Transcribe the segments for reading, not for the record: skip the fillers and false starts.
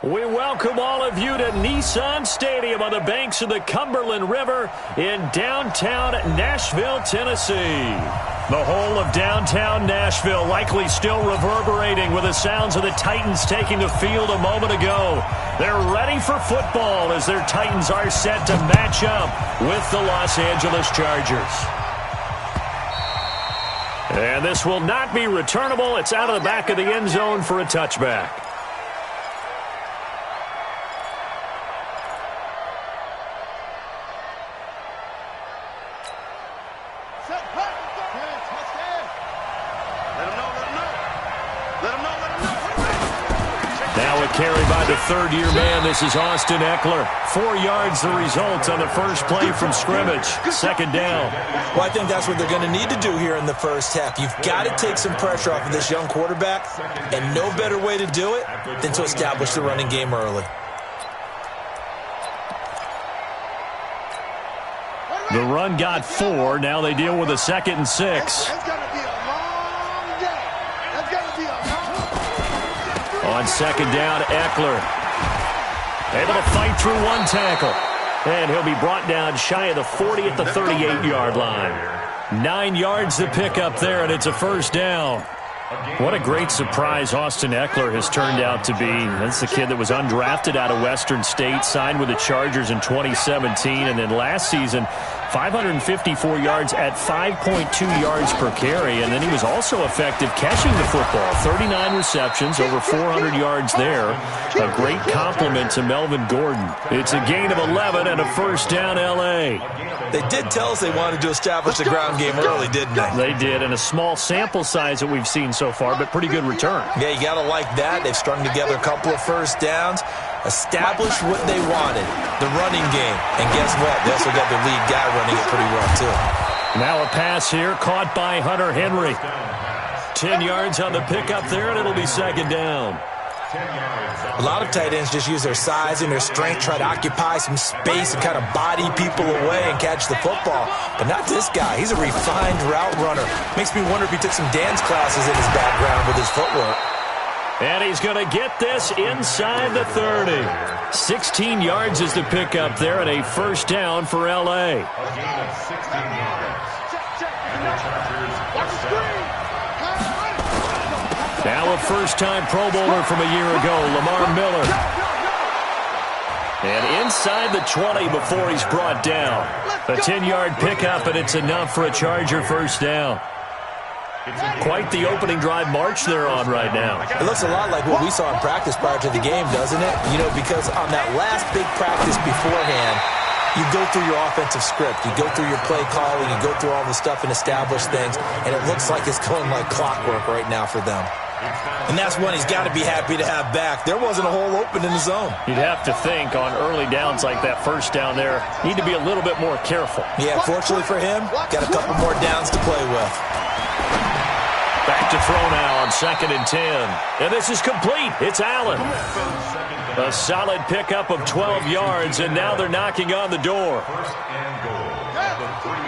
We welcome all of you to Nissan Stadium on the banks of the Cumberland River in downtown Nashville, Tennessee. The whole of downtown Nashville likely still reverberating with the sounds of the Titans taking the field a moment ago. They're ready for football as their Titans are set to match up with the Los Angeles Chargers. And this will not be returnable. It's out of the back of the end zone for a touchback. Carried by the third-year man. This is Austin Ekeler. 4 yards the result on the first play from scrimmage. Second down. Well, I think that's what they're going to need to do here in the first half. You've got to take some pressure off of this young quarterback, and no better way to do it than to establish the running game early. The run got 4. Now they deal with a 2nd and 6. On second down, Ekeler able to fight through one tackle. And he'll be brought down shy of the 40 at the 38-yard line. 9 yards to pick up there, and it's a first down. What a great surprise Austin Ekeler has turned out to be. That's the kid that was undrafted out of Western State, signed with the Chargers in 2017, and then last season, 554 yards at 5.2 yards per carry, and then he was also effective catching the football. 39 receptions, over 400 yards there. A great compliment to Melvin Gordon. It's a gain of 11 and a first down, L.A. They did tell us they wanted to establish the ground game early, didn't they? They did, and a small sample size that we've seen so far, but pretty good return. Yeah, you got to like that. They've strung together a couple of first downs, established what they wanted, the running game. And guess what? They also got their lead guy running it pretty well, too. Now a pass here caught by Hunter Henry. 10 yards on the pickup there, and it'll be second down. A lot of tight ends just use their size and their strength, try to occupy some space and kind of body people away and catch the football. But not this guy. He's a refined route runner. Makes me wonder if he took some dance classes in his background with his footwork. And he's going to get this inside the 30. 16 yards is the pickup there, and a first down for L.A. Now a first-time Pro Bowler from a year ago, Lamar Miller. And inside the 20 before he's brought down. A 10-yard pickup, and it's enough for a Charger first down. Quite the opening drive march they're on right now. It looks a lot like what we saw in practice prior to the game, doesn't it? You know, because on that last big practice beforehand, you go through your offensive script. You go through your play calling. You go through all the stuff and establish things. And it looks like it's going like clockwork right now for them. And that's one he's got to be happy to have back. There wasn't a hole open in the zone. You'd have to think on early downs like that first down there, need to be a little bit more careful. Yeah, fortunately for him, got a couple more downs to play with. Back to throw now on 2nd and 10. And this is complete. It's Allen. A solid pickup of 12 yards, and now they're knocking on the door.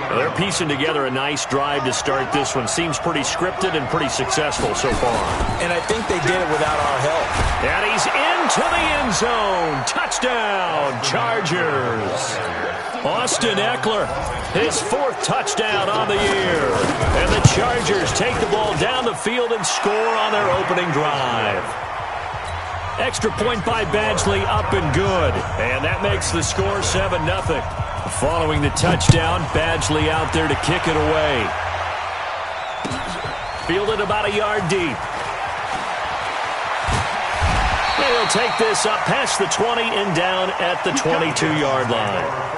They're piecing together a nice drive to start this one. Seems pretty scripted and pretty successful so far. And I think they did it without our help. And he's into the end zone. Touchdown, Chargers. Austin Ekeler, his 4th touchdown on the year. And the Chargers take the ball down the field and score on their opening drive. Extra point by Badgley, up and good. And that makes the score 7-0. Following the touchdown, Badgley out there to kick it away. Fielded about a yard deep. And he'll take this up past the 20 and down at the 22-yard line.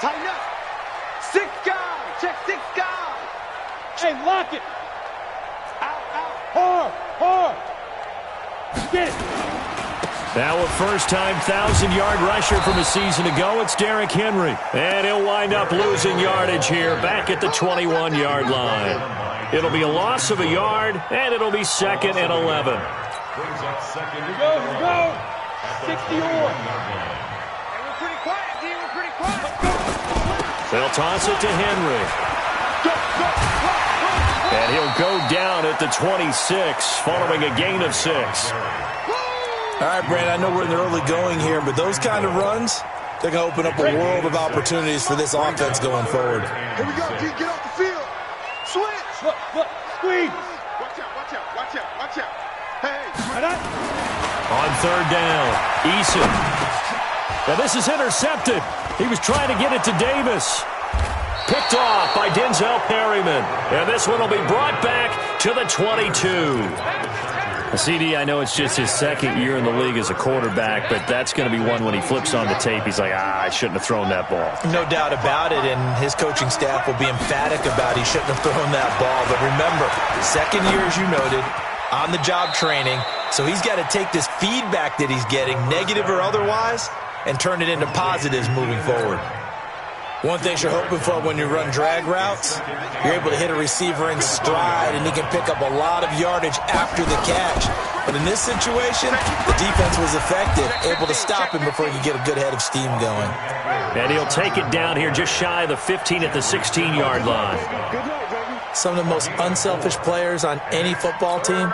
Tighten up. 6 guys. Check 6 guys. Hey, lock it. Out. Hard. Get it. Now a first-time 1,000-yard rusher from a season ago. It's Derrick Henry. And he'll wind up losing yardage here back at the 21-yard line. It'll be a loss of a yard, and it'll be 2nd and 11. Here we go. 60 on. And we're pretty quiet. They'll toss it to Henry. And he'll go down at the 26 following a gain of 6. All right, Brandon, I know we're in the early going here, but those kind of runs, they're going to open up a world of opportunities for this offense going forward. Here we go, G. Get off the field. Switch. Look. Squeeze. Watch out. Hey. On third down, Eason. Now this is intercepted. He was trying to get it to Davis. Picked off by Denzel Perryman. And this one will be brought back to the 22. CD, I know it's just his second year in the league as a quarterback, but that's going to be one when he flips on the tape. He's like, I shouldn't have thrown that ball. No doubt about it, and his coaching staff will be emphatic about he shouldn't have thrown that ball. But remember, second year, as you noted, on-the-job training, so he's got to take this feedback that he's getting, negative or otherwise, and turn it into positives moving forward. One thing you're hoping for when you run drag routes, you're able to hit a receiver in stride, and he can pick up a lot of yardage after the catch. But in this situation, the defense was effective, able to stop him before he could get a good head of steam going. And he'll take it down here just shy of the 15 at the 16-yard line. Some of the most unselfish players on any football team,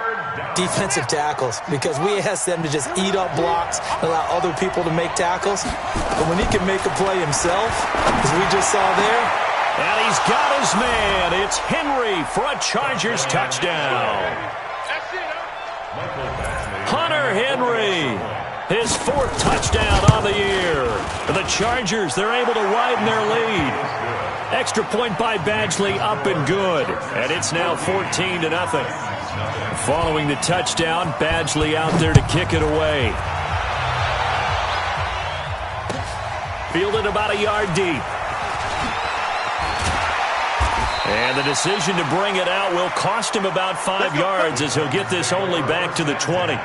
defensive tackles, because we ask them to just eat up blocks and allow other people to make tackles. But when he can make a play himself, as we just saw there. And he's got his man. It's Henry for a Chargers touchdown. Hunter Henry, his 4th touchdown on the year. The Chargers, they're able to widen their lead. Extra point by Badgley, up and good. And it's now 14-0. Following the touchdown, Badgley out there to kick it away. Fielded about a yard deep. And the decision to bring it out will cost him about 5 yards as he'll get this only back to the 20.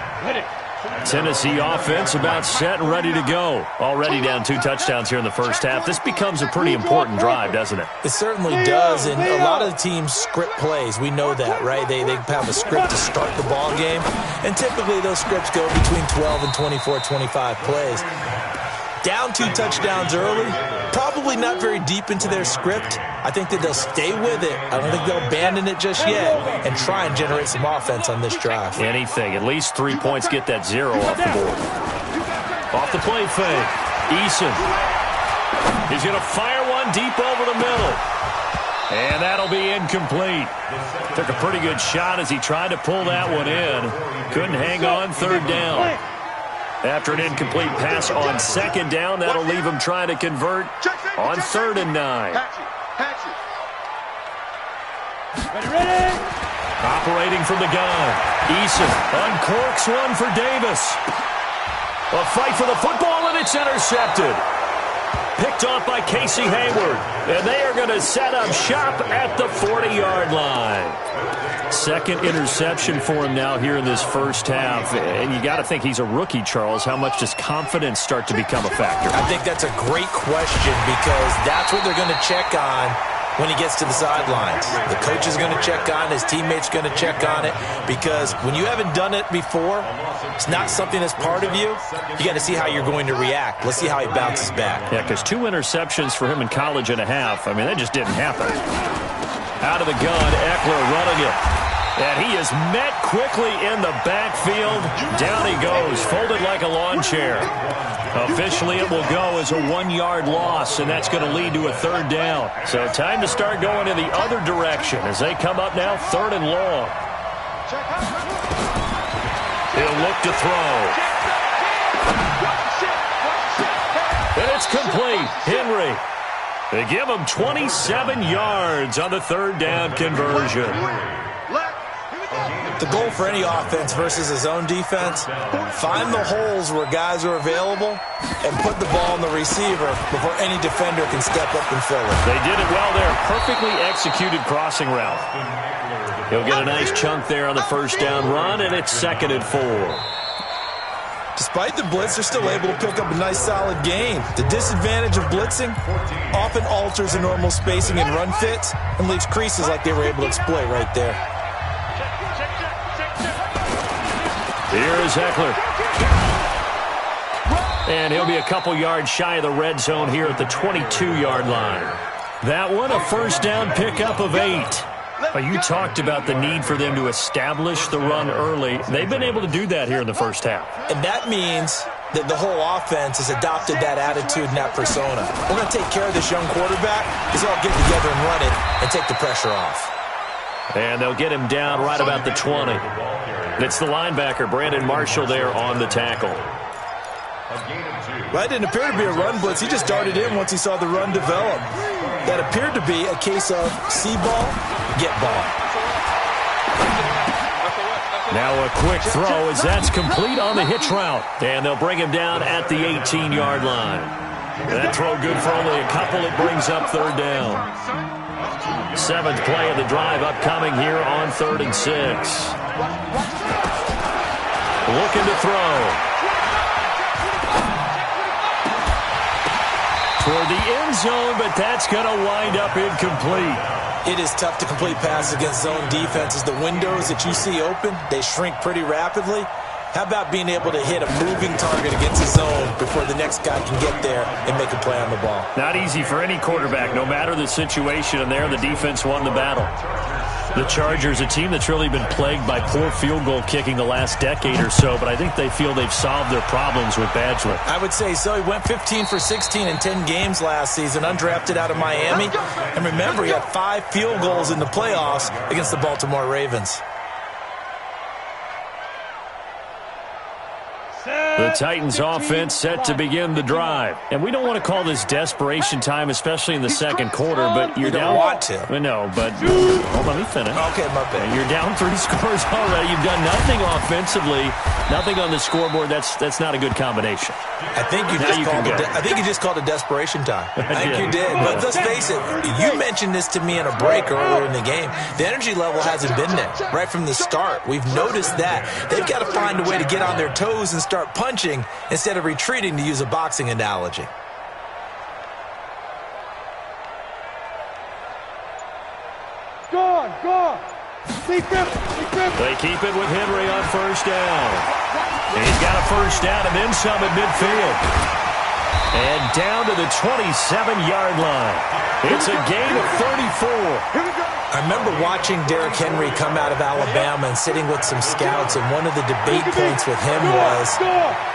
Tennessee offense about set and ready to go. Already down 2 touchdowns here in the first half. This becomes a pretty important drive, doesn't it? It certainly does, and a lot of the teams script plays. We know that, right? They have a script to start the ball game, and typically those scripts go between 12 and 24, 25 plays. Down 2 touchdowns early, probably not very deep into their script. I think that they'll stay with it. I don't think they'll abandon it just yet and try and generate some offense on this drive. Anything. At least 3 points, get that 0 off the board. Off the play fake. Eason. He's going to fire one deep over the middle. And that'll be incomplete. Took a pretty good shot as he tried to pull that one in. Couldn't hang on third down. After an incomplete pass on second down, that'll leave him trying to convert on 3rd and 9. Ready? Operating from the gun. Eason uncorks one for Davis. A fight for the football, and it's intercepted. Picked off by Casey Hayward. And they are going to set up shop at the 40-yard line. Second interception for him now here in this first half. And you got to think he's a rookie, Charles. How much does confidence start to become a factor? I think that's a great question because that's what they're going to check on when he gets to the sidelines. The coach is going to check on, his teammates going to check on it, because when you haven't done it before, it's not something that's part of you. You got to see how you're going to react. Let's see how he bounces back. Yeah, because 2 interceptions for him in college and a half. I mean, that just didn't happen. Out of the gun, Eckler running it. And he is met quickly in the backfield. Down he goes, folded like a lawn chair. Officially, it will go as a 1-yard loss, and that's going to lead to a 3rd down. So time to start going in the other direction as they come up now 3rd and long. He'll look to throw. And it's complete. Henry. They give him 27 yards on the 3rd down conversion. The goal for any offense versus his own defense, find the holes where guys are available and put the ball on the receiver before any defender can step up and fill it. They did it well there. Perfectly executed crossing route. He'll get a nice chunk there on the first down run, and it's 2nd and 4. Despite the blitz, they're still able to pick up a nice solid gain. The disadvantage of blitzing often alters the normal spacing and run fits and leaves creases like they were able to exploit right there. Here is Eckler. And he'll be a couple yards shy of the red zone here at the 22-yard line. That one, a first down pickup of 8. You talked about the need for them to establish the run early. They've been able to do that here in the first half. And that means that the whole offense has adopted that attitude and that persona. We're going to take care of this young quarterback. He's all get together and run it and take the pressure off. And they'll get him down right about the 20. It's the linebacker, Brandon Marshall, there on the tackle. Well, it didn't appear to be a run blitz. He just darted in once he saw the run develop. That appeared to be a case of see ball, get ball. Now a quick throw as that's complete on the hitch route. And they'll bring him down at the 18-yard line. That throw good for only a couple. It brings up third down. 7th play of the drive upcoming here on 3rd and 6. Looking to throw. Toward the end zone, but that's going to wind up incomplete. It is tough to complete passes against zone defenses. The windows that you see open, they shrink pretty rapidly. How about being able to hit a moving target against a zone before the next guy can get there and make a play on the ball? Not easy for any quarterback, no matter the situation, and there the defense won the battle. The Chargers, a team that's really been plagued by poor field goal kicking the last decade or so, but I think they feel they've solved their problems with Badgley. I would say so. He went 15 for 16 in 10 games last season, undrafted out of Miami. And remember, he had 5 field goals in the playoffs against the Baltimore Ravens. The Titans offense set to begin the drive. And we don't want to call this desperation time, especially in the second quarter, but you're down. You don't want to. No, but hold on, let me finish. Okay, my bad. You're down 3 scores already. You've done nothing offensively, nothing on the scoreboard. That's not a good combination. I think you just called it desperation time. I think you did. But let's face it, you mentioned this to me in a break earlier in the game. The energy level hasn't been there right from the start. We've noticed that. They've got to find a way to get on their toes and start punching instead of retreating, to use a boxing analogy. Go. They keep it with Henry on first down. He's got a first down and then some at midfield. And down to the 27-yard line. It's a gain of 34. I remember watching Derrick Henry come out of Alabama and sitting with some scouts, and one of the debate points with him was,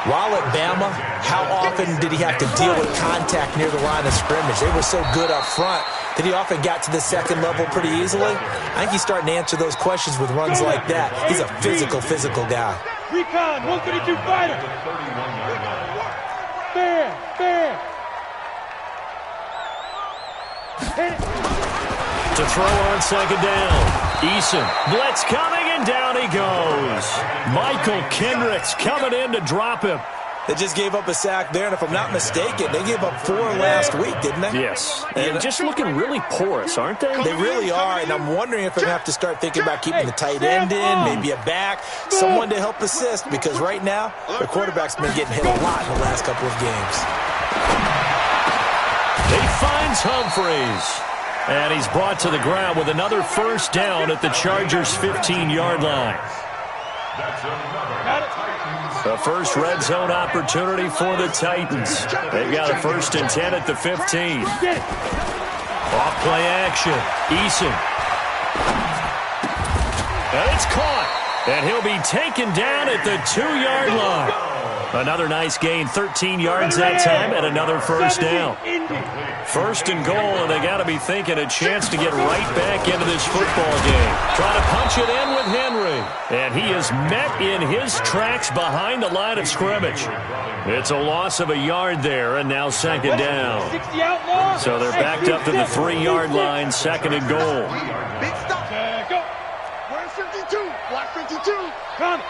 while at Bama, how often did he have to deal with contact near the line of scrimmage? They were so good up front that he often got to the second level pretty easily. I think he's starting to answer those questions with runs like that. He's a physical guy. Recon, 132 fighter. Fair. To throw on second down. Eason, blitz coming, and down he goes. Michael Kendricks coming in to drop him. They just gave up a sack there, and if I'm not mistaken, they gave up 4 last week, didn't they? Yes. And just looking really porous, aren't they? They really are, and I'm wondering if they're going to have to start thinking about keeping the tight end in, maybe a back, someone to help assist, because right now, their quarterback's been getting hit a lot in the last couple of games. He finds Humphreys. And he's brought to the ground with another first down at the Chargers' 15-yard line. The first red zone opportunity for the Titans. They've got a 1st and 10 at the 15. Off play action. Eason. And it's caught. And he'll be taken down at the 2-yard line. Another nice gain, 13 yards that time, and another first down. 1st and goal, and they got to be thinking a chance to get right back into this football game. Trying to punch it in with Henry. And he is met in his tracks behind the line of scrimmage. It's a loss of a yard there, and now 2nd down. So they're backed up to the 3-yard line, 2nd and goal. Big stop. Go. Where's 52? Black 52. Come.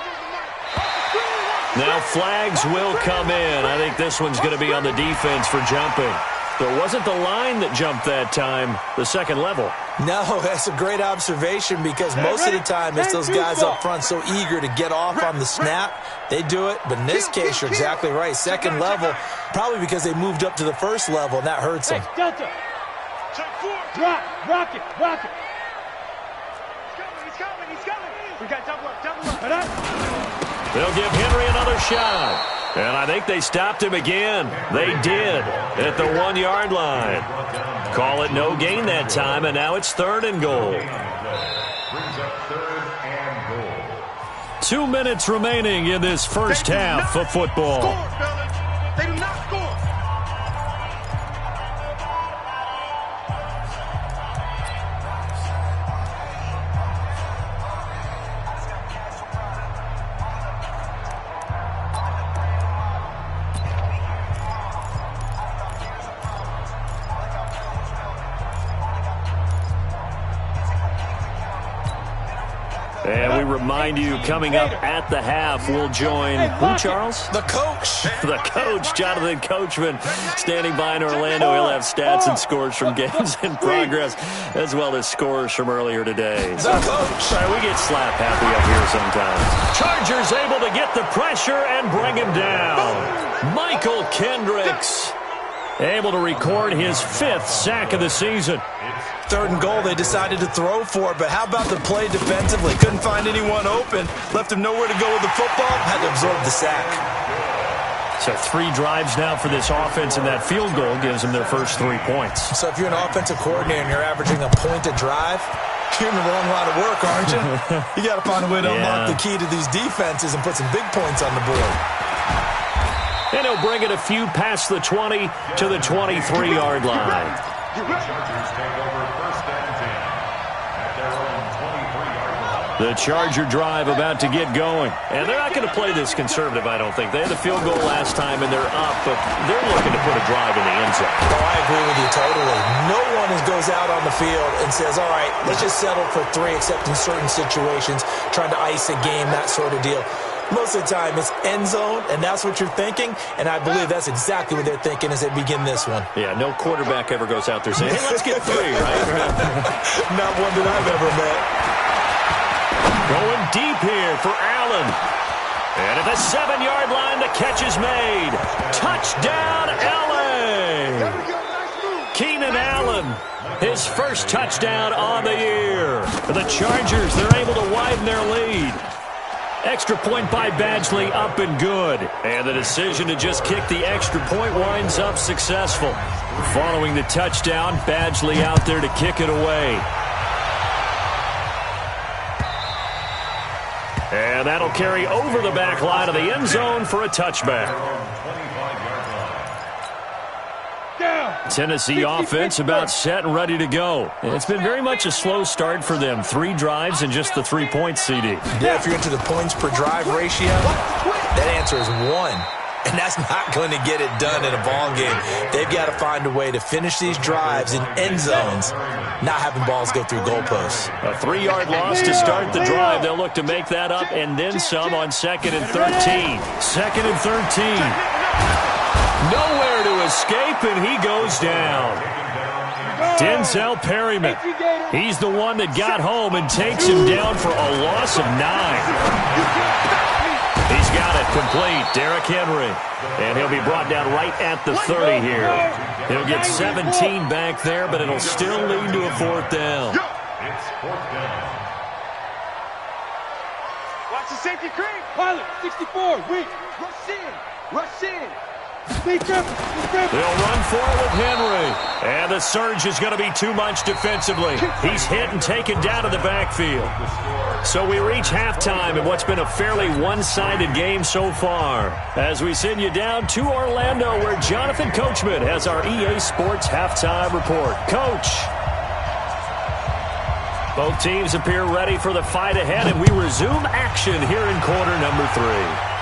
Now flags will come in. I think this one's going to be on the defense for jumping. There wasn't the line that jumped that time, the second level. No, that's a great observation, because most of the time it's those guys up front so eager to get off on the snap. They do it, but in this case, you're exactly right. Second level, probably because they moved up to the first level, and that hurts them. Delta. Rock it. He's coming. We got double up. They'll give Henry another shot. And I think they stopped him again. They did at the 1-yard line. Call it no gain that time, and now it's 3rd and goal. 2 minutes remaining in this first half of football. They do not score. And we remind you, coming up at the half, we'll join who, Charles? The coach. The coach, Jonathan Coachman, standing by in Orlando. He'll have stats and scores from games in progress, as well as scores from earlier today. The coach. Sorry, we get slap happy up here sometimes. Chargers able to get the pressure and bring him down. Michael Kendricks able to record his 5th sack of the season. 3rd and goal, they decided to throw for it, but how about the play defensively? Couldn't find anyone open, left him nowhere to go with the football, had to absorb the sack. So 3 drives now for this offense, and that field goal gives them their first 3 points. So if you're an offensive coordinator and you're averaging a point a drive, you're in the wrong line of work, aren't you? You got to find a way to unlock the key to these defenses and put some big points on the board. And he'll bring it a few past the 20 to the 23-yard line. The Charger drive about to get going. And they're not going to play this conservative, I don't think. They had the field goal last time, and they're up, but they're looking to put a drive in the end zone. Oh, I agree with you totally. No one goes out on the field and says, all right, let's just settle for 3, except in certain situations, trying to ice a game, that sort of deal. Most of the time, it's end zone, and that's what you're thinking, and I believe that's exactly what they're thinking as they begin this one. Yeah, no quarterback ever goes out there saying, hey, let's get 3, right? Not one that I've ever met. Going deep here for Allen. And at the 7-yard line, the catch is made. Touchdown, L.A. Keenan Allen, his first touchdown on the year. For the Chargers, they're able to widen their lead. Extra point by Badgley, up and good. And the decision to just kick the extra point winds up successful. Following the touchdown, Badgley out there to kick it away. And that'll carry over the back line of the end zone for a touchback. Tennessee offense about set and ready to go. It's been very much a slow start for them. 3 drives and just the 3 points, CD. Yeah, if you're into the points per drive ratio, that answer is 1. And that's not going to get it done in a ball game. They've got to find a way to finish these drives in end zones, not having balls go through goalposts. A 3-yard loss to start the drive. They'll look to make that up and then some on 2nd and 13. 2nd and 13. Nowhere to escape, and he goes down. Denzel Perryman. He's the one that got home and takes him down for a loss of 9. He's got it complete. Derrick Henry. And he'll be brought down right at the 30 here. He'll get 17 back there, but it'll still lead to a 4th down. It's 4th down. Watch the safety creep. Pilot, 64, weak. Rush in. Rush in. They'll run for it with Henry. And the surge is going to be too much defensively. He's hit and taken down to the backfield. So we reach halftime in what's been a fairly one-sided game so far. As we send you down to Orlando, where Jonathan Coachman has our EA Sports halftime report. Coach. Both teams appear ready for the fight ahead, and we resume action here in quarter number 3.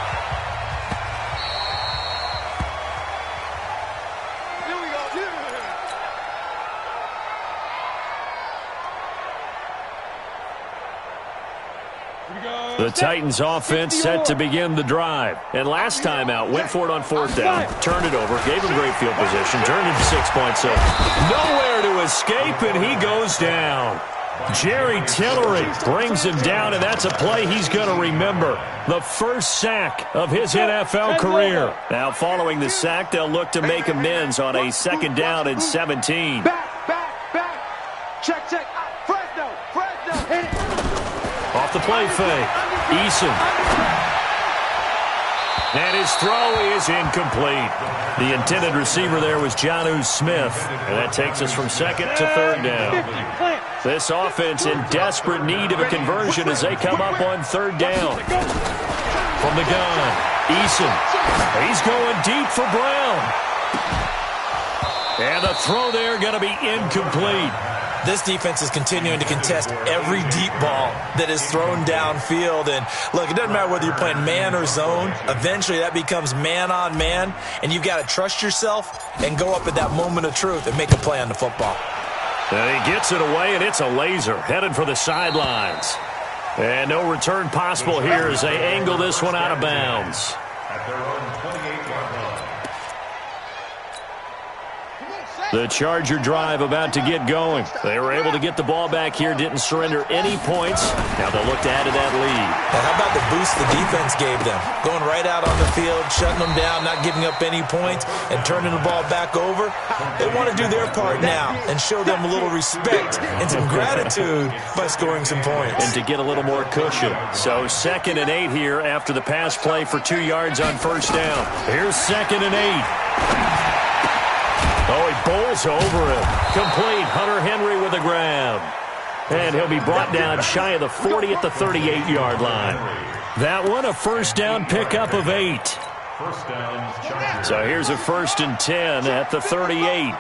The Titans offense set to begin the drive. And last time out, went for it on 4th down, turned it over, gave him great field position, turned it to 6 points. So nowhere to escape, and he goes down. Jerry Tillery brings him down, and that's a play he's going to remember. The first sack of his NFL career. Now following the sack, they'll look to make amends on a 2nd down and 17. Back. Check. Fresno, hit it. Off the play fake. Eason. And his throw is incomplete. The intended receiver there was Jonnu Smith. And that takes us from second to third down. This offense in desperate need of a conversion as they come up on third down. From the gun, Eason. He's going deep for Brown. And the throw there going to be incomplete. This defense is continuing to contest every deep ball that is thrown downfield. And, look, it doesn't matter whether you're playing man or zone. Eventually, that becomes man-on-man, and you've got to trust yourself and go up at that moment of truth and make a play on the football. And he gets it away, and it's a laser headed for the sidelines. And no return possible here as they angle this one out of bounds. The Charger drive about to get going. They were able to get the ball back here, didn't surrender any points. Now they'll look to add to that lead. Now how about the boost the defense gave them? Going right out on the field, shutting them down, not giving up any points, and turning the ball back over. They want to do their part now and show them a little respect and some gratitude by scoring some points. And to get a little more cushion. So 2nd and 8 here after the pass play for 2 yards on first down. Here's 2nd and 8. Oh, he bowls over him. Complete. Hunter Henry with a grab. And he'll be brought down shy of the 40 at the 38-yard line. That one, a first down pickup of 8. So here's a 1st and 10 at the 38.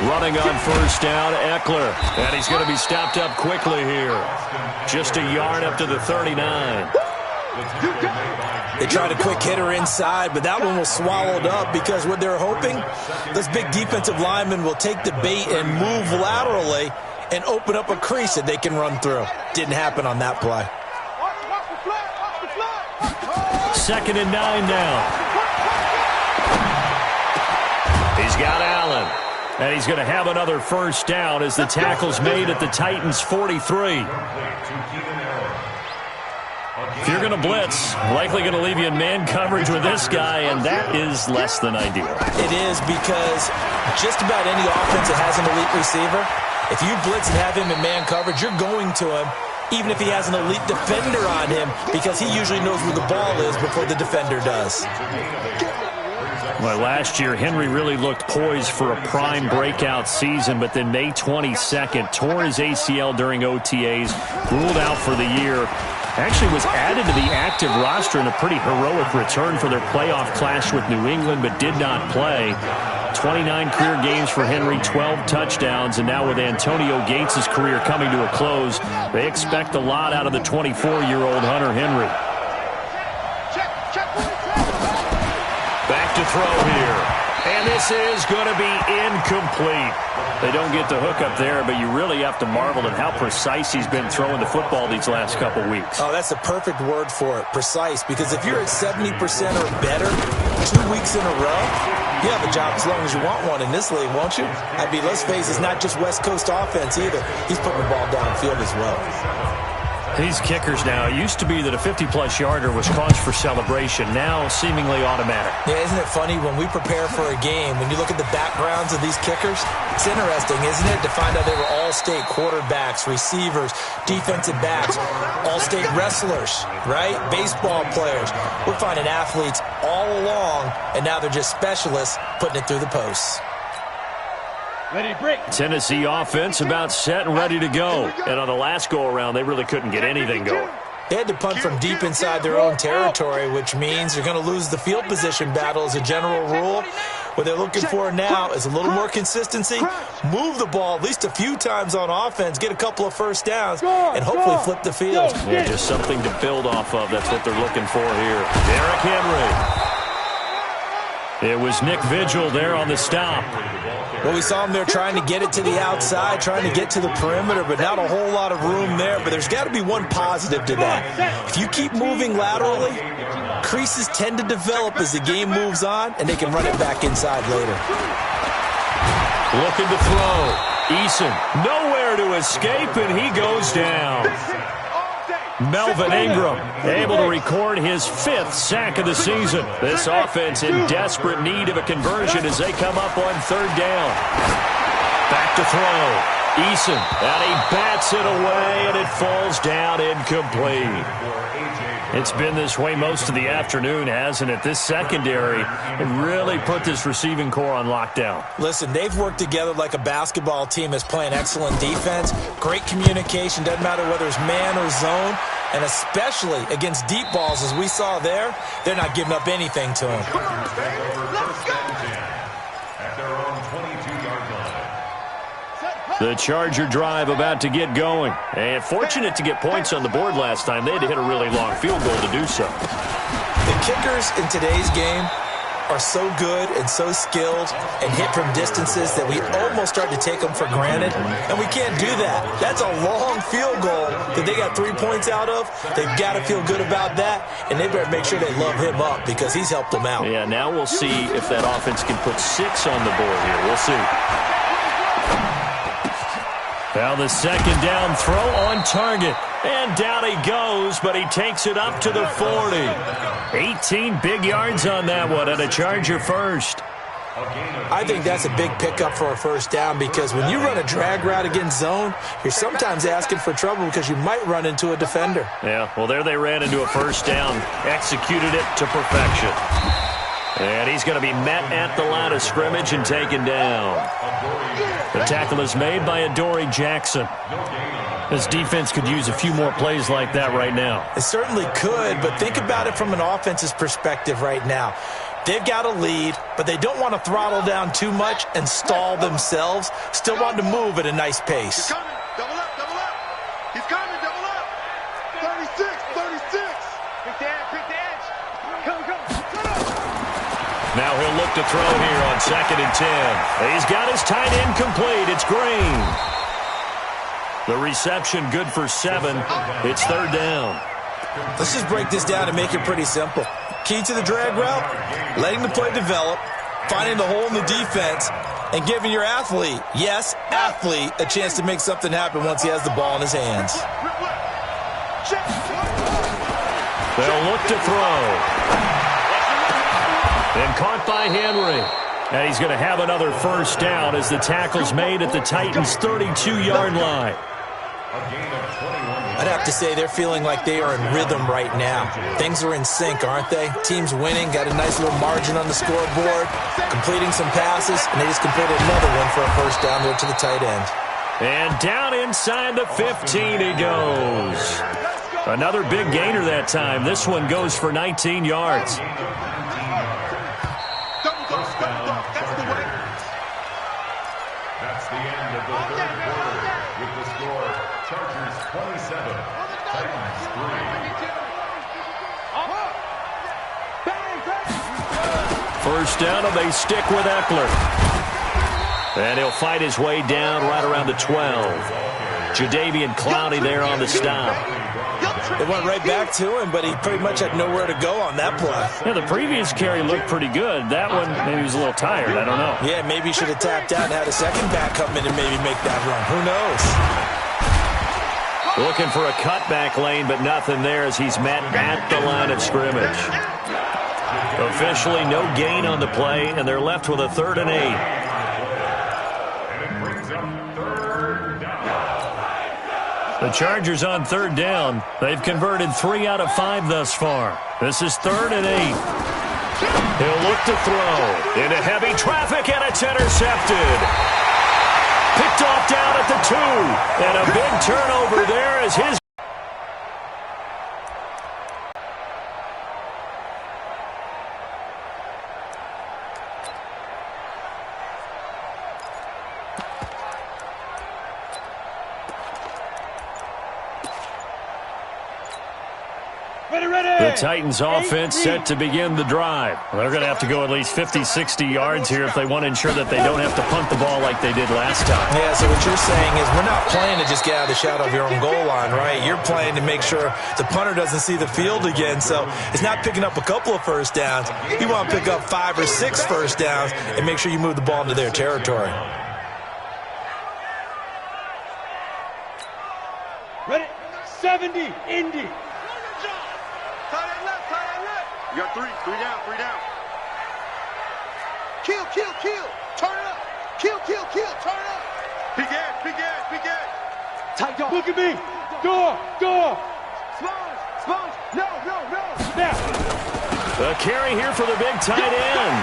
Running on first down, Eckler. And he's going to be stopped up quickly here. Just a yard up to the 39. They tried a quick hitter inside, but that one was swallowed up because what they're hoping, this big defensive lineman will take the bait and move laterally and open up a crease that they can run through. Didn't happen on that play. 2nd and 9 now. He's got Allen. And he's going to have another first down as the tackle's made at the Titans' 43. If you're going to blitz, likely going to leave you in man coverage with this guy, and that is less than ideal. It is because just about any offense that has an elite receiver, if you blitz and have him in man coverage, you're going to him, even if he has an elite defender on him, because he usually knows where the ball is before the defender does. Well, last year, Henry really looked poised for a prime breakout season, but then May 22nd, tore his ACL during OTAs, ruled out for the year. Actually was added to the active roster in a pretty heroic return for their playoff clash with New England, but did not play. 29 career games for Henry, 12 touchdowns, and now with Antonio Gates' career coming to a close, they expect a lot out of the 24-year-old Hunter Henry. Back to throw here. And this is going to be incomplete. They don't get the hook up there, but you really have to marvel at how precise he's been throwing the football these last couple weeks. Oh, that's a perfect word for it, precise, because if you're at 70% or better 2 weeks in a row, you have a job as long as you want one in this league, won't you? I mean, let's face it, it's not just West Coast offense either. He's putting the ball downfield as well. These kickers now, it used to be that a 50-plus yarder was cause for celebration, now seemingly automatic. Yeah, isn't it funny when we prepare for a game, when you look at the backgrounds of these kickers, it's interesting, isn't it, to find out they were all-state quarterbacks, receivers, defensive backs, all-state wrestlers, right? Baseball players. We're finding athletes all along, and now they're just specialists putting it through the posts. Ready to break. Tennessee offense about set and ready to go. And on the last go-around, they really couldn't get anything going. They had to punt from deep inside their own territory, which means they're going to lose the field position battle as a general rule. What they're looking for now is a little more consistency, move the ball at least a few times on offense, get a couple of first downs, and hopefully flip the field. Yeah, just something to build off of. That's what they're looking for here. Derrick Henry. It was Nick Vigil there on the stop. Well, we saw him there trying to get it to the outside, trying to get to the perimeter, but not a whole lot of room there. But there's got to be one positive to that. If you keep moving laterally, creases tend to develop as the game moves on, and they can run it back inside later. Looking to throw. Eason nowhere to escape, and he goes down. Melvin Ingram able to record his 5th sack of the season. This offense in desperate need of a conversion as they come up on third down. Back to throw. Eason, and he bats it away, and it falls down incomplete. It's been this way most of the afternoon, hasn't it? This secondary really put this receiving core on lockdown. Listen, they've worked together like a basketball team that's playing excellent defense. Great communication, doesn't matter whether it's man or zone. And especially against deep balls, as we saw there, they're not giving up anything to them. Come on, baby. Let's go. At their own 22-yard line. The Charger drive about to get going. And fortunate to get points on the board last time. They had to hit a really long field goal to do so. The kickers in today's game are so good and so skilled and hit from distances that we almost start to take them for granted, and we can't do that. That's a long field goal that they got 3 points out of. They've got to feel good about that, and they better make sure they love him up because he's helped them out. Yeah, now we'll see if that offense can put 6 on the board here. We'll see. Now the second down throw on target. And down he goes, but he takes it up to the 40. 18 big yards on that one, and a Charger first. I think that's a big pickup for a first down because when you run a drag route against zone, you're sometimes asking for trouble because you might run into a defender. Yeah, well, there they ran into a first down, executed it to perfection. And he's going to be met at the line of scrimmage and taken down. The tackle is made by Adoree Jackson. This defense could use a few more plays like that right now. It certainly could, but think about it from an offense's perspective right now. They've got a lead, but they don't want to throttle down too much and stall themselves. Still want to move at a nice pace. He's coming. Double up, double up. He's coming, double up. 36, 36. Pick the edge. Come. Now he'll look to throw here on 2nd and 10. He's got his tight end complete. It's Green. The reception good for 7. It's 3rd down. Let's just break this down and make it pretty simple. Key to the drag route, letting the play develop, finding the hole in the defense, and giving your athlete, yes, athlete, a chance to make something happen once he has the ball in his hands. They'll look to throw. And caught by Henry. And he's going to have another first down as the tackle's made at the Titans' 32-yard line. I'd have to say they're feeling like they are in rhythm right now. Things are in sync, aren't they? Team's winning, got a nice little margin on the scoreboard, completing some passes, and they just completed another one for a first down there to the tight end. And down inside the 15 he goes. Another big gainer that time. This one goes for 19 yards. That's the end of the third quarter with the score Chargers 27, Titans 3. First down, and they stick with Eckler. And he'll fight his way down right around the 12. Jadeveon Clowney there on the stop. It went right back to him, but he pretty much had nowhere to go on that play. Yeah, the previous carry looked pretty good. That one, maybe he was a little tired. I don't know. Yeah, maybe he should have tapped out and had a second back come in and maybe make that run. Who knows? Looking for a cutback lane, but nothing there as he's met at the line of scrimmage. Officially no gain on the play, and they're left with a 3rd and 8. The Chargers on 3rd down. They've converted 3 out of 5 thus far. This is 3rd and 8. He'll look to throw into heavy traffic, and it's intercepted. Picked off down at the 2. And a big turnover there as his... The Titans offense set to begin the drive. They're going to have to go at least 50, 60 yards here if they want to ensure that they don't have to punt the ball like they did last time. Yeah, so what you're saying is we're not playing to just get out of the shadow of your own goal line, right? You're playing to make sure the punter doesn't see the field again. So it's not picking up a couple of first downs. You want to pick up 5 or 6 first downs and make sure you move the ball into their territory. Ready? 70, Indy. You got 3 down. Kill. Turn it up. Kill. Turn it up. Big edge. Tight dog. Look at me. Door. Sponge. No. A carry here for the big tight end.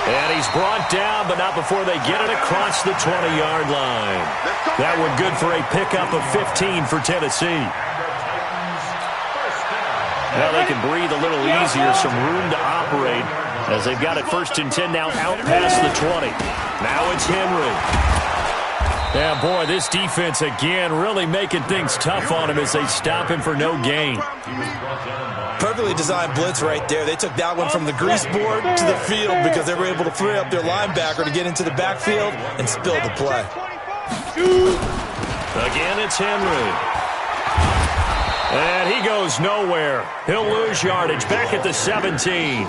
And he's brought down, but not before they get it across the 20-yard line. That one good for a pickup of 15 for Tennessee. Now they can breathe a little easier, some room to operate as they've got it 1st and 10 now out past the 20. Now it's Henry. Yeah, boy, this defense again really making things tough on him as they stop him for no gain. Perfectly designed blitz right there. They took that one from the grease board to the field because they were able to free up their linebacker to get into the backfield and spill the play. Again, it's Henry. And he goes nowhere. He'll lose yardage back at the 17.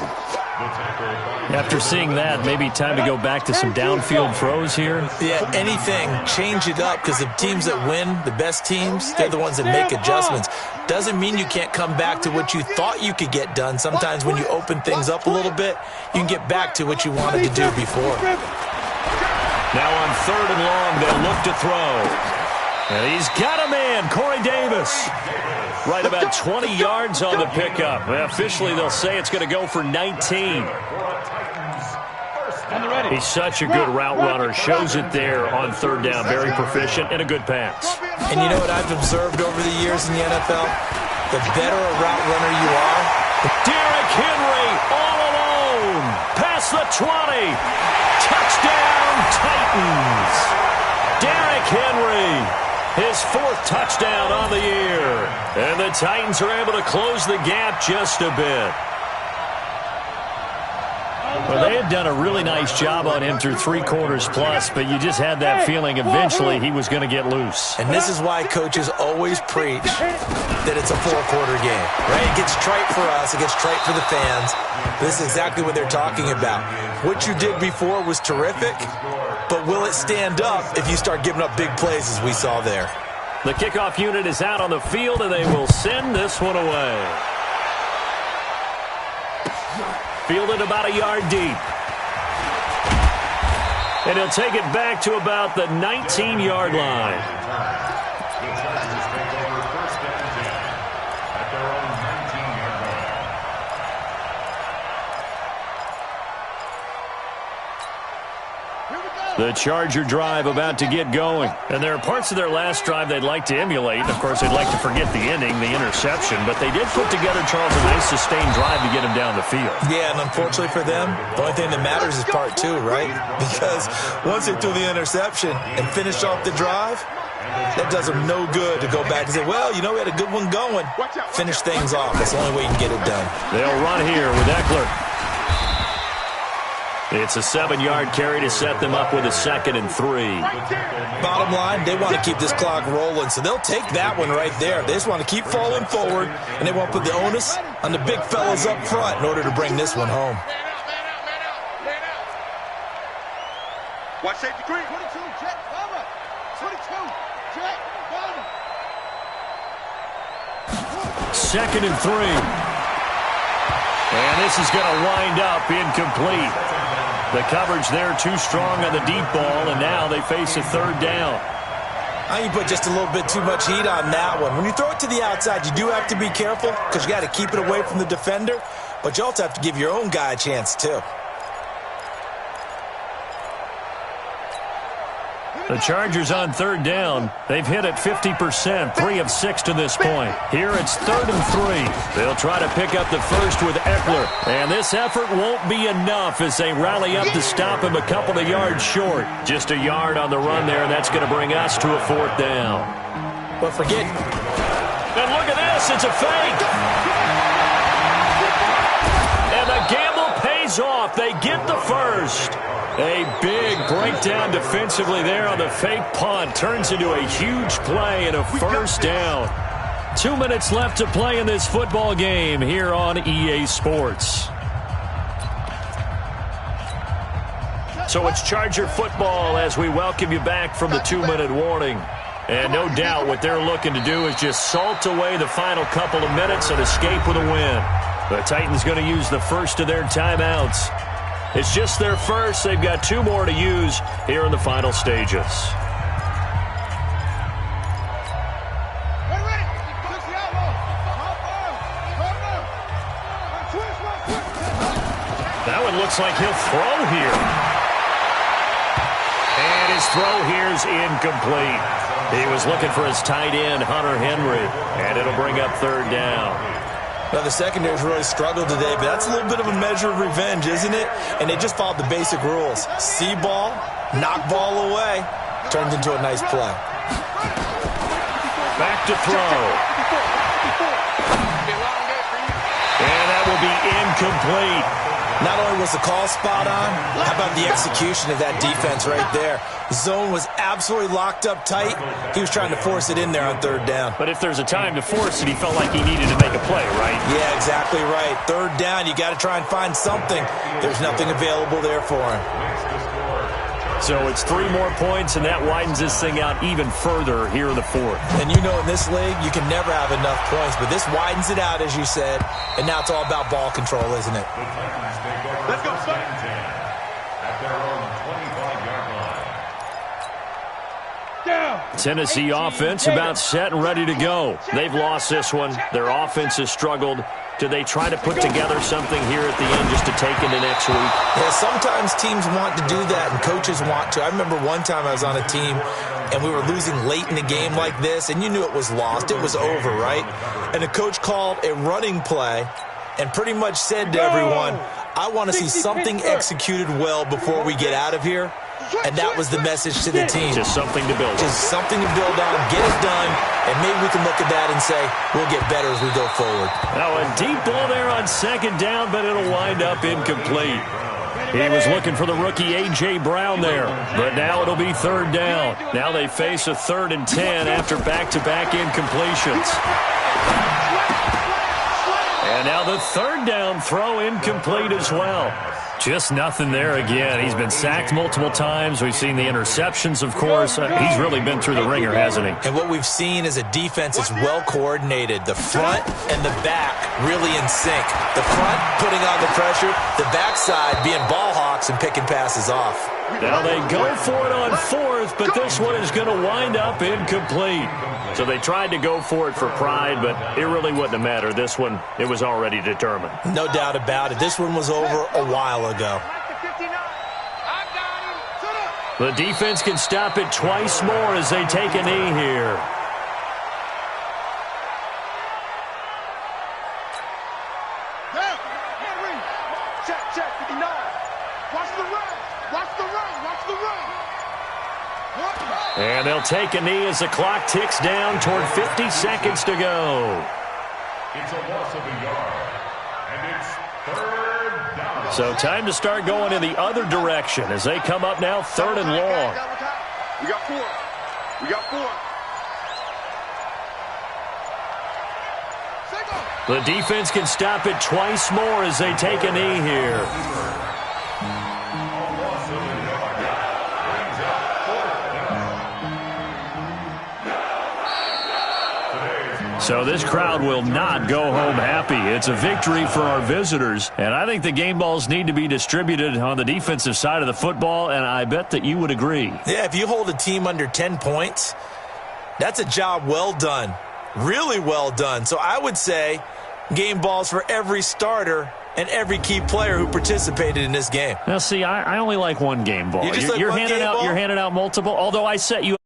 After seeing that, maybe time to go back to some downfield throws here. Yeah, anything. Change it up because the teams that win, the best teams, they're the ones that make adjustments. Doesn't mean you can't come back to what you thought you could get done. Sometimes when you open things up a little bit, you can get back to what you wanted to do before. Now on 3rd and long, they'll look to throw. And he's got a man, Corey Davis. Right about 20 yards on the pickup. Well, officially, they'll say it's going to go for 19. He's such a good route runner. Shows it there on 3rd down. Very proficient and a good pass. And you know what I've observed over the years in the NFL? The better a route runner you are. Derrick Henry all alone. Past the 20. Touchdown, Titans. Derrick Henry. His 4th touchdown on the year. And the Titans are able to close the gap just a bit. Well, they had done a really nice job on him through 3 quarters plus, but you just had that feeling eventually he was going to get loose. And this is why coaches always preach that it's a 4-quarter game, right? It gets trite for us. It gets trite for the fans. This is exactly what they're talking about. What you did before was terrific, but will it stand up if you start giving up big plays as we saw there? The kickoff unit is out on the field, and they will send this one away. Fielded about a yard deep. And he'll take it back to about the 19-yard line. The Charger drive about to get going. And there are parts of their last drive they'd like to emulate. Of course, they'd like to forget the ending, the interception. But they did put together, Charles, a nice sustained drive to get him down the field. Yeah, and unfortunately for them, the only thing that matters is part 2, right? Because once they threw the interception and finished off the drive, that does them no good to go back and say, well, you know, we had a good one going. Finish things off. That's the only way you can get it done. They'll run here with Eckler. It's a 7-yard carry to set them up with a 2nd and 3. Bottom line, they want to keep this clock rolling, so they'll take that one right there. They just want to keep falling forward, and they want to put the onus on the big fellas up front in order to bring this one home. Watch safety green. 22, check, cover. 22, check, cover. 2nd and 3. And this is going to wind up incomplete. The coverage there too strong on the deep ball, and now they face a 3rd down. I think you put just a little bit too much heat on that one. When you throw it to the outside, you do have to be careful because you got to keep it away from the defender, but you also have to give your own guy a chance too. The Chargers on 3rd down. They've hit it 50%, 3 of 6 to this point. Here it's 3rd and 3. They'll try to pick up the first with Eckler. And this effort won't be enough as they rally up to stop him a couple of yards short. Just a yard on the run there, and that's going to bring us to a 4th down. But forget. And look at this, it's a fake. And the gamble pays off. They get the first. A big breakdown defensively there on the fake punt. Turns into a huge play and a 1st down. 2 minutes left to play in this football game here on EA Sports. So it's Charger football as we welcome you back from the 2-minute warning. And no doubt what they're looking to do is just salt away the final couple of minutes and escape with a win. The Titans going to use the first of their timeouts. It's just their first. They've got 2 more to use here in the final stages. That one looks like he'll throw here. And his throw here's incomplete. He was looking for his tight end, Hunter Henry, and it'll bring up third down. Now, the secondary's really struggled today, but that's a little bit of a measure of revenge, isn't it? And they just followed the basic rules. See ball, knock ball away, turns into a nice play. Back to throw. And that will be incomplete. Not only was the call spot on, how about the execution of that defense right there? Zone was absolutely locked up tight. He was trying to force it in there on third down. But if there's a time to force it, he felt like he needed to make a play, right? Yeah, exactly right. Third down, you got to try and find something. There's nothing available there for him. So it's 3 more points, and that widens this thing out even further here in the fourth. And you know in this league, you can never have enough points, but this widens it out, as you said, and now it's all about ball control, isn't it? Let's go, son. At their own 25-yard line. Down. Tennessee offense about set and ready to go. They've lost this one. Their offense has struggled. Do they try to put together something here at the end just to take into next week? Yeah, sometimes teams want to do that, and coaches want to. I remember one time I was on a team, and we were losing late in the game like this, and you knew it was lost. It was over, right? And the coach called a running play and pretty much said to everyone, I want to see something executed well before we get out of here. And that was the message to the team. Just something to build on. Just something to build on, get it done, and maybe we can look at that and say, we'll get better as we go forward. Now a deep ball there on second down, but it'll wind up incomplete. He was looking for the rookie A.J. Brown there, but now it'll be third down. Now they face a 3rd and 10 after back-to-back incompletions. And now the third down throw incomplete as well. Just nothing there again. He's been sacked multiple times. We've seen the interceptions, of course. He's really been through the ringer, hasn't he? And what we've seen is a defense that's well coordinated. The front and the back really in sync. The front putting on the pressure, the backside being ball hawks and picking passes off. Now they go for it on 4th, but this one is going to wind up incomplete. So they tried to go for it for pride, but it really wouldn't have mattered. This one, it was already determined. No doubt about it. This one was over a while ago. The defense can stop it twice more as they take a knee here. Check, 59. Watch the run. Watch the run. Watch the run. And they'll take a knee as the clock ticks down toward 50 seconds to go. It's a loss of a yard. And it's third down. So time to start going in the other direction as they come up now 3rd and long. We got 4. We got 4. The defense can stop it twice more as they take a knee here. So this crowd will not go home happy. It's a victory for our visitors. And I think the game balls need to be distributed on the defensive side of the football, and I bet that you would agree. Yeah, if you hold a team under 10 points, that's a job well done. Really well done. So I would say game balls for every starter and every key player who participated in this game. Now, see, I only like one game ball. You just like you're one handing game out ball? You're handing out multiple, although I set you